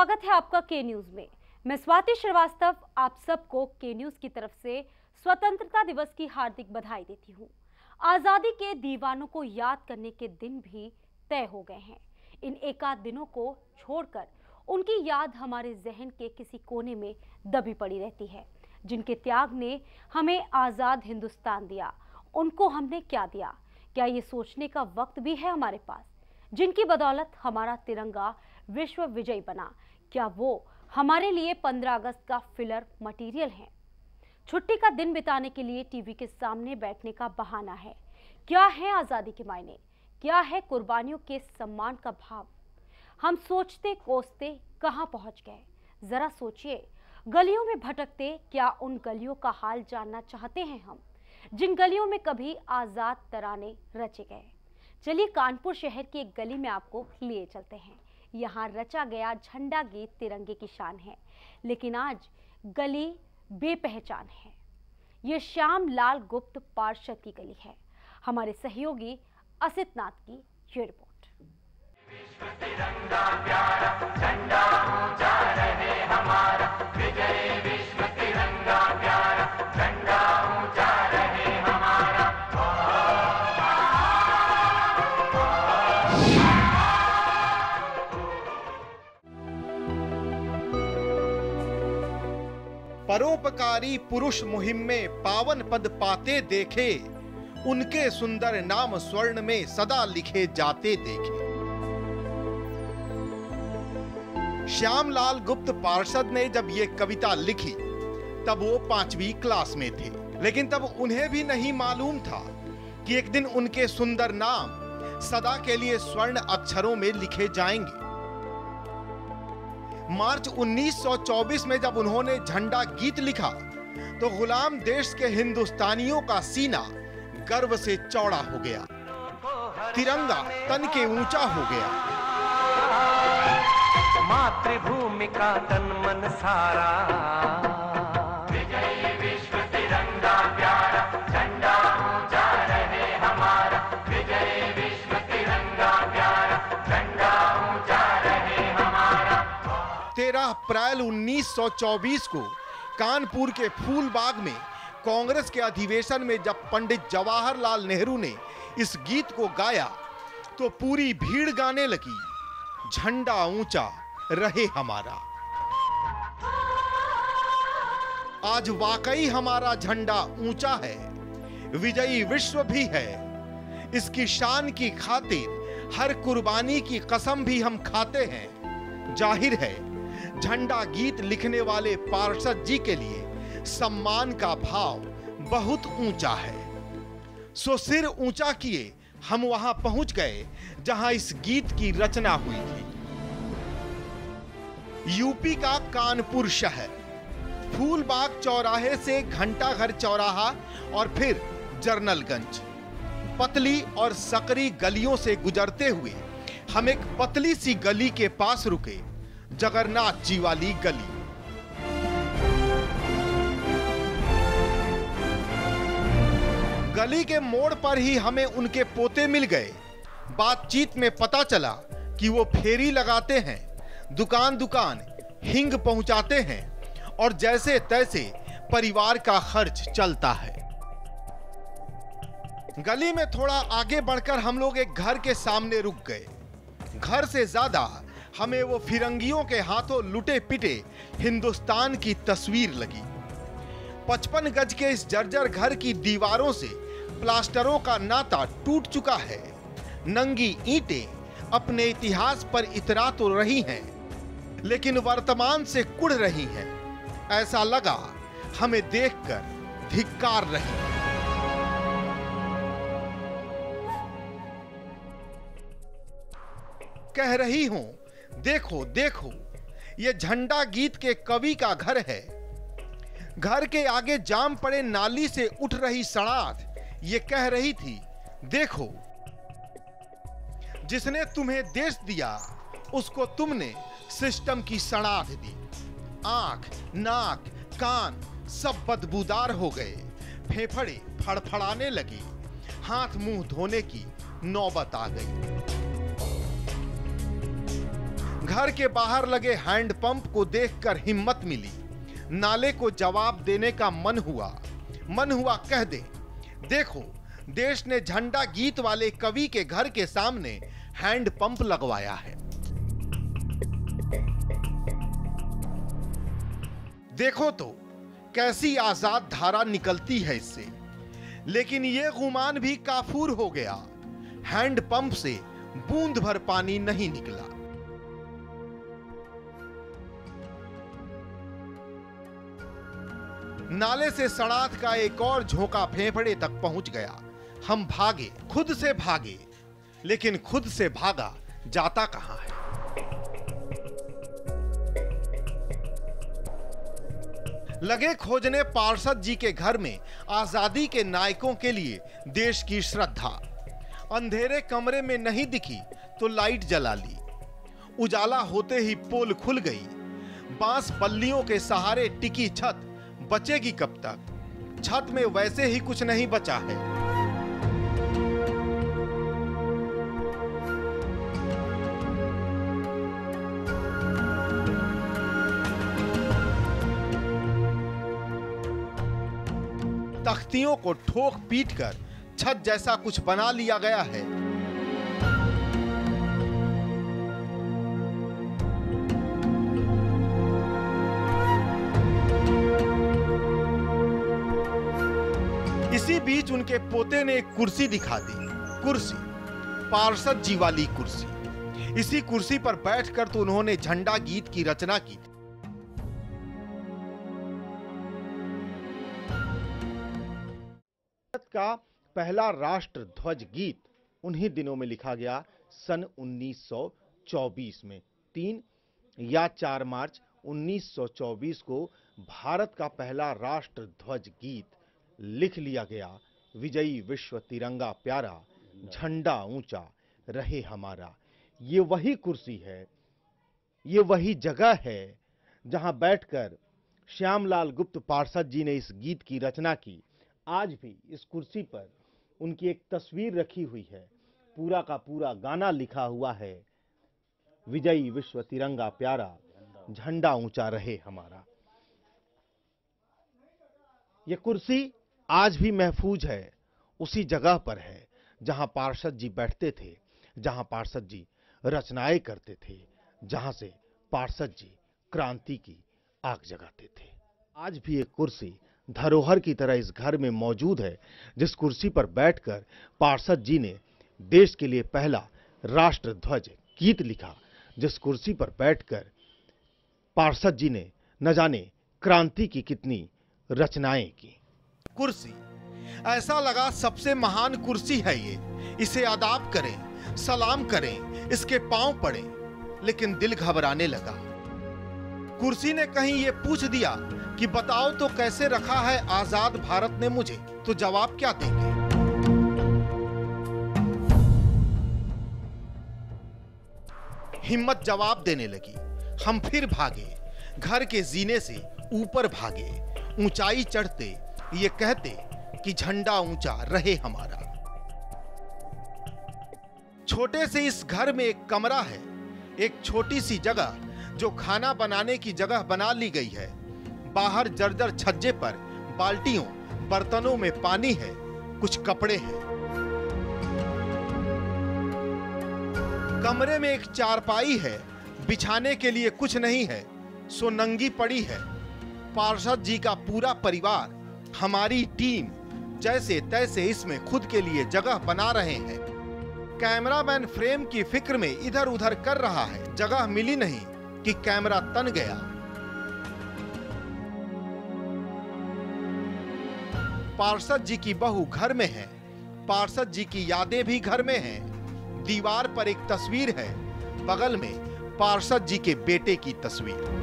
स्वागत है आपका के न्यूज में। मैं स्वाति श्रीवास्तव आप सबको के न्यूज की तरफ से स्वतंत्रता दिवस की हार्दिक बधाई देती हूँ। आजादी के दीवानों को याद करने के दिन भी तय हो गए हैं। इन एकाध दिनों को छोड़कर उनकी याद हमारे जहन के किसी कोने में दबी पड़ी रहती है। जिनके त्याग ने हमें आजाद हिंदुस्तान दिया, उनको हमने क्या दिया? क्या ये सोचने का वक्त भी है हमारे पास? जिनकी बदौलत हमारा तिरंगा विश्व विजयी बना, क्या वो हमारे लिए 15 अगस्त का फिलर मटेरियल है? छुट्टी का दिन बिताने के लिए टीवी के सामने बैठने का बहाना है? क्या है आजादी के मायने? क्या है कुर्बानियों के सम्मान का भाव? हम सोचते कोसते कहां पहुंच गए? जरा सोचिए। गलियों में भटकते क्या उन गलियों का हाल जानना चाहते हैं हम, जिन गलियों में कभी आजाद तराने रचे गए? चलिए कानपुर शहर की एक गली में आपको लिए चलते हैं। यहाँ रचा गया झंडा गीत तिरंगे की शान है, लेकिन आज गली बेपहचान है। ये श्याम लाल गुप्त पार्षद की गली है। हमारे सहयोगी असित नाथ की ये रिपोर्ट। विश्व तिरंगा प्यारा झंडा ऊंचा रहे हमारा, विजय विश्व तिरंगा प्यारा झंडा ऊंचा रहे हमारा। परोपकारी पुरुष मुहिम में पावन पद पाते देखे, उनके सुंदर नाम स्वर्ण में सदा लिखे जाते देखे। श्यामलाल गुप्त पार्षद ने जब ये कविता लिखी तब वो 5वीं क्लास में थे, लेकिन तब उन्हें भी नहीं मालूम था कि एक दिन उनके सुंदर नाम सदा के लिए स्वर्ण अक्षरों में लिखे जाएंगे। मार्च 1924 में जब उन्होंने झंडा गीत लिखा तो गुलाम देश के हिंदुस्तानियों का सीना गर्व से चौड़ा हो गया, तिरंगा तन के ऊंचा हो गया। मातृभूमि का तन मन सारा, विजय विश्व तिरंगा प्यारा झंडा ऊंचा रहे हमारा, विजय विश्व तिरंगा प्यारा झंडा ऊंचा रहे हमारा। 13 अप्रैल 1924 को कानपुर के फूलबाग में कांग्रेस के अधिवेशन में जब पंडित जवाहरलाल नेहरू ने इस गीत को गाया तो पूरी भीड़ गाने लगी, झंडा ऊंचा रहे हमारा। आज वाकई हमारा झंडा ऊंचा है, विजयी विश्व भी है। इसकी शान की खातिर हर कुर्बानी की कसम भी हम खाते हैं। जाहिर है झंडा गीत लिखने वाले पार्षद जी के लिए सम्मान का भाव बहुत ऊंचा है। सो सिर ऊंचा किए हम वहां पहुंच गए जहां इस गीत की रचना हुई थी। यूपी का कानपुर शहर, फूलबाग चौराहे से घंटाघर चौराहा और फिर जरनलगंज, पतली और सकरी गलियों से गुजरते हुए हम एक पतली सी गली के पास रुके, जगन्नाथ जी वाली गली। गली के मोड़ पर ही हमें उनके पोते मिल गए। बातचीत में पता चला कि वो फेरी लगाते हैं, दुकान दुकान हिंग पहुंचाते हैं और जैसे तैसे परिवार का खर्च चलता है। गली में थोड़ा आगे बढ़कर हम लोग एक घर के सामने रुक गए। घर से ज्यादा हमें वो फिरंगियों के हाथों लुटे पिटे हिंदुस्तान की तस्वीर लगी। 55 गज के इस जर्जर घर की दीवारों से प्लास्टरों का नाता टूट चुका है। नंगी ईंटें अपने इतिहास पर इतरा तो रही हैं, लेकिन वर्तमान से कुढ़ रही हैं। ऐसा लगा हमें देखकर धिक्कार रही है। कह रही हूं, देखो देखो, ये झंडा गीत के कवि का घर है। घर के आगे जाम पड़े नाली से उठ रही सड़ात ये कह रही थी, देखो, जिसने तुम्हें देश दिया उसको तुमने सिस्टम की सड़ात दी। आंख, नाक, कान सब बदबूदार हो गए, फेफड़े फड़फड़ाने लगे, हाथ मुंह धोने की नौबत आ गई। घर के बाहर लगे हैंडपंप को देखकर हिम्मत मिली। नाले को जवाब देने का मन हुआ कह दे। देखो, देश ने झंडा गीत वाले कवि के घर के सामने हैंडपंप लगवाया है। देखो तो कैसी आजाद धारा निकलती है इससे। लेकिन यह गुमान भी काफूर हो गया, हैंडपंप से बूंद भर पानी नहीं निकला। नाले से सड़ात का एक और झोंका फेफड़े तक पहुंच गया। हम भागे, खुद से भागे, लेकिन खुद से भागा जाता कहां है। लगे खोजने पार्षद जी के घर में आजादी के नायकों के लिए देश की श्रद्धा। अंधेरे कमरे में नहीं दिखी तो लाइट जला ली। उजाला होते ही पोल खुल गई। बांस बल्लियों के सहारे टिकी छत बचेगी कब तक? छत में वैसे ही कुछ नहीं बचा है। तख्तियों को ठोक पीट कर छत जैसा कुछ बना लिया गया है। इसी बीच उनके पोते ने एक कुर्सी दिखा दी। कुर्सी, पार्षद जी वाली कुर्सी। इसी कुर्सी पर बैठकर तो उन्होंने झंडा गीत की रचना की थी। भारत का पहला राष्ट्र ध्वज गीत उन्हीं दिनों में लिखा गया, सन 1924 में। 3 या 4 मार्च 1924 को भारत का पहला राष्ट्र ध्वज गीत लिख लिया गया। विजयी विश्व तिरंगा प्यारा, झंडा ऊंचा रहे हमारा। ये वही कुर्सी है, ये वही जगह है जहां बैठकर श्यामलाल गुप्त पार्षद जी ने इस गीत की रचना की। आज भी इस कुर्सी पर उनकी एक तस्वीर रखी हुई है। पूरा का पूरा गाना लिखा हुआ है, विजयी विश्व तिरंगा प्यारा, झंडा ऊंचा रहे हमारा। यह कुर्सी आज भी महफूज है, उसी जगह पर है जहां पार्षद जी बैठते थे, जहां पार्षद जी रचनाएं करते थे, जहां से पार्षद जी क्रांति की आग जगाते थे। आज भी एक कुर्सी धरोहर की तरह इस घर में मौजूद है, जिस कुर्सी पर बैठकर पार्षद जी ने देश के लिए पहला राष्ट्र ध्वज गीत लिखा, जिस कुर्सी पर बैठकर पार्षद जी ने न जाने क्रांति की कितनी रचनाएं की। कुर्सी, ऐसा लगा सबसे महान कुर्सी है ये। इसे आदाब करें, सलाम करें, इसके पांव पड़ें, लेकिन दिल घबराने लगा। कुर्सी ने कहीं ये पूछ दिया कि बताओ तो कैसे रखा है आजाद भारत ने मुझे, तो जवाब क्या देंगे? हिम्मत जवाब देने लगी। हम फिर भागे, घर के जीने से ऊपर भागे। ऊंचाई चढ़ते ये कहते कि झंडा ऊंचा रहे हमारा। छोटे से इस घर में एक कमरा है, एक छोटी सी जगह जो खाना बनाने की जगह बना ली गई है। बाहर जर्जर छज्जे पर बाल्टियों बर्तनों में पानी है, कुछ कपड़े हैं। कमरे में एक चारपाई है, बिछाने के लिए कुछ नहीं है, सो नंगी पड़ी है। पार्षद जी का पूरा परिवार, हमारी टीम जैसे तैसे इसमें खुद के लिए जगह बना रहे हैं। कैमरामैन फ्रेम की फिक्र में इधर उधर कर रहा है। जगह मिली नहीं कि कैमरा तन गया। पार्षद जी की बहू घर में है, पार्षद जी की यादें भी घर में हैं। दीवार पर एक तस्वीर है, बगल में पार्षद जी के बेटे की तस्वीर।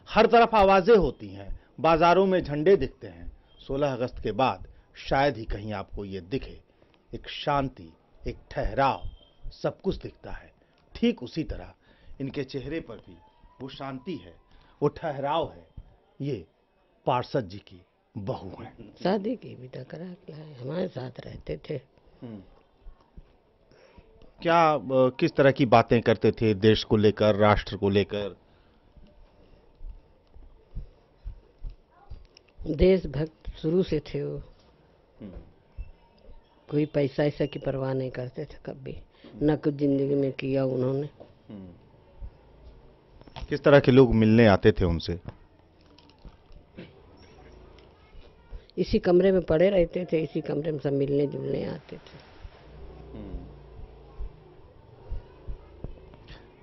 हर तरफ आवाजें होती हैं, बाजारों में झंडे दिखते हैं। 16 अगस्त के बाद शायद ही कहीं आपको ये दिखे। एक शांति, एक ठहराव, सब कुछ दिखता है। ठीक उसी तरह इनके चेहरे पर भी वो शांति है, वो ठहराव है। ये पार्षद जी की बहू है। शादी की विदा करा के लाए, हमारे साथ रहते थे। क्या किस तरह की बातें करते थे देश को लेकर, राष्ट्र को लेकर? देशभक्त शुरू से थे वो। कोई पैसा ऐसा की परवाह नहीं करते थे कभी, न कुछ जिंदगी में किया उन्होंने। किस तरह के लोग मिलने आते थे उनसे? इसी कमरे में पड़े रहते थे, इसी कमरे में सब मिलने जुलने आते थे।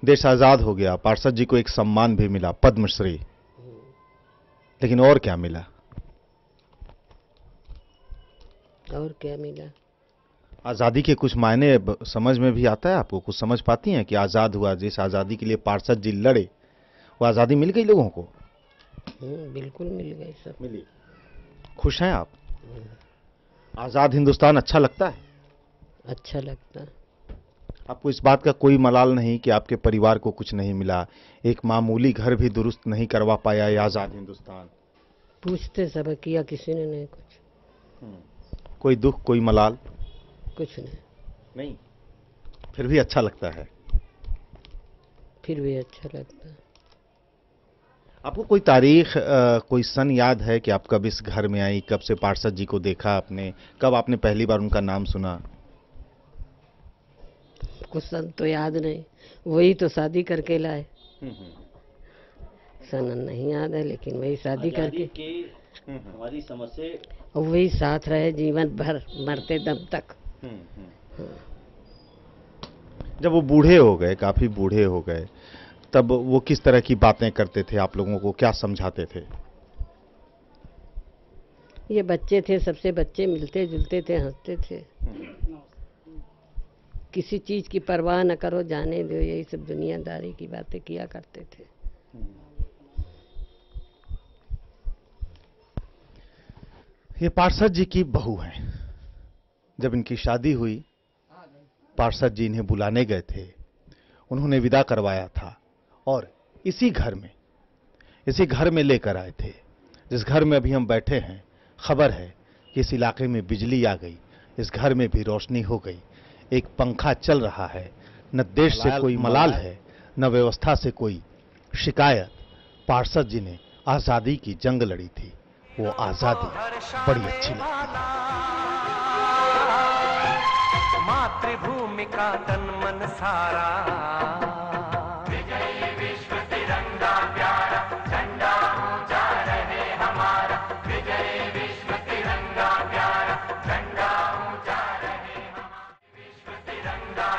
देश आजाद हो गया, पार्षद जी को एक सम्मान भी मिला, पद्मश्री, लेकिन और क्या मिला? और क्या मिला? आजादी के कुछ मायने समझ में भी आता है आपको? कुछ समझ पाती हैं कि आजाद हुआ, जिस आजादी के लिए पार्षद जी लड़े, वो आजादी मिल गई लोगों को? बिल्कुल मिल गई, सब मिली। खुश हैं आप? आजाद हिंदुस्तान अच्छा लगता है? अच्छा लगता। आपको इस बात का कोई मलाल नहीं कि आपके परिवार को कुछ नहीं मिला, एक मामूली घर भी दुरुस्त नहीं करवा पाया ये आजाद हिंदुस्तान? पूछते सब, किया किसी ने नहीं कुछ। कोई दुख, कोई मलाल? कुछ नहीं। नहीं, फिर भी अच्छा लगता है? फिर भी अच्छा लगता है। आपको कोई तारीख, कोई सन याद है कि आप कब इस घर में आई, कब से पार्षद जी को देखा आपने, कब आपने पहली बार उनका नाम सुना? कुछ सन तो याद नहीं, वही तो शादी करके लाए। सन नहीं याद है, लेकिन वही शादी करके हमारी समझ से और वही साथ रहे जीवन भर, मरते दम तक। जब वो बूढ़े हो गए, काफी बूढ़े हो गए, तब वो किस तरह की बातें करते थे, आप लोगों को क्या समझाते थे? ये बच्चे थे, सबसे बच्चे मिलते जुलते थे, हंसते थे। किसी चीज की परवाह न करो, जाने दो, यही सब दुनियादारी की बातें किया करते थे। ये पार्षद जी की बहू हैं। जब इनकी शादी हुई, पार्षद जी इन्हें बुलाने गए थे, उन्होंने विदा करवाया था और इसी घर में लेकर आए थे, जिस घर में अभी हम बैठे हैं। खबर है कि इस इलाके में बिजली आ गई, इस घर में भी रोशनी हो गई, एक पंखा चल रहा है। न देश से कोई मलाल है, न व्यवस्था से कोई शिकायत। पार्षद जी ने आजादी की जंग लड़ी थी, वो आजादी बड़ी अच्छी लगती है। मातृभूमि का तन मन सारा, विजयी विश्व तिरंगा प्यारा, झंडा ऊंचा रहे हमारा। विजयी विश्व तिरंगा प्यारा, झंडा ऊंचा रहे हमारा। विश्व तिरंगा